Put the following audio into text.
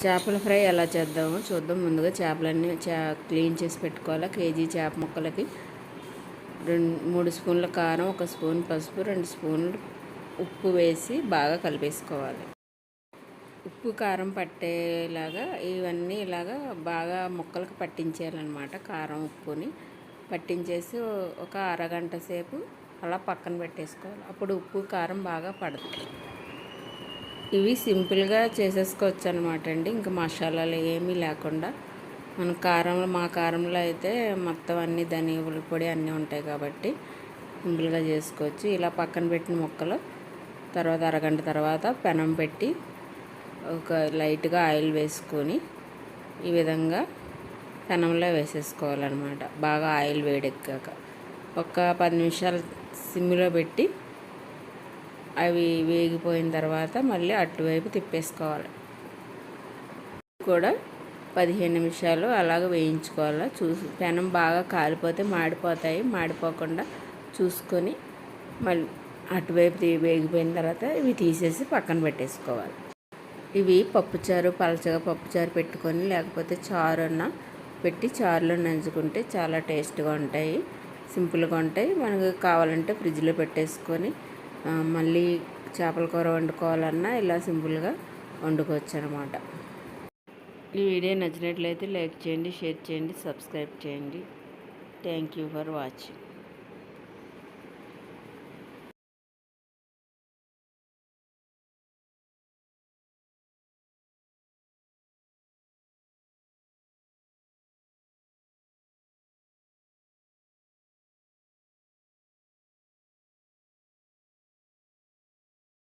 చేపల ఫ్రై ఎలా చేద్దామో చూద్దాం. ముందుగా చేపలన్నీ క్లీన్ చేసి పెట్టుకోవాలి. కేజీ చేప ముక్కలకి 3 స్పూన్ల కారం, 1 స్పూన్ పసుపు, 2 స్పూన్లు ఉప్పు వేసి బాగా కలిపేసుకోవాలి. ఉప్పు కారం పట్టేలాగా ఇవన్నీ ఇలాగా బాగా ముక్కలకు పట్టించేయాలన్నమాట. కారం ఉప్పుని పట్టించేసి ఒక అరగంట సేపు అలా పక్కన పెట్టేసుకోవాలి. అప్పుడు ఉప్పు కారం బాగా పడుతుంది. ఇవి సింపుల్గా చేసేసుకోవచ్చు అనమాట అండి. ఇంకా మసాలాలు ఏమీ లేకుండా మన మా కారంలో అయితే మొత్తం అన్ని ధనియాల పొడి అన్నీ ఉంటాయి కాబట్టి సింపుల్గా చేసుకోవచ్చు. ఇలా పక్కన పెట్టిన ముక్కలు తర్వాత అరగంట తర్వాత పెనం పెట్టి ఒక లైట్గా ఆయిల్ వేసుకొని ఈ విధంగా పెనంలో వేసేసుకోవాలన్నమాట. బాగా ఆయిల్ వేడెక్కాక ఒక 10 నిమిషాలు సిమ్లో పెట్టి అవి వేగిపోయిన తర్వాత మళ్ళీ అటువైపు తిప్పేసుకోవాలి. కూడా 15 నిమిషాలు అలాగ వేయించుకోవాలి. పెనం బాగా కాలిపోతే మాడిపోతాయి. మాడిపోకుండా చూసుకొని మళ్ళీ అటువైపు వేగిపోయిన తర్వాత ఇవి తీసేసి పక్కన పెట్టేసుకోవాలి. ఇవి పప్పుచారు, పలచగా పప్పుచారు పెట్టుకొని లేకపోతే చారు అన్న పెట్టి చారులో నంచుకుంటే చాలా టేస్ట్గా ఉంటాయి. సింపుల్గా ఉంటాయి. మనకు కావాలంటే ఫ్రిడ్జ్లో పెట్టేసుకొని మళ్ళీ చేపల కూర వండుకోవాలన్నా ఇలా సింపుల్గా వండుకోవచ్చు అనమాట. ఈ వీడియో నచ్చినట్లయితే లైక్ చేయండి, షేర్ చేయండి, సబ్స్క్రైబ్ చేయండి. Thank you for watching.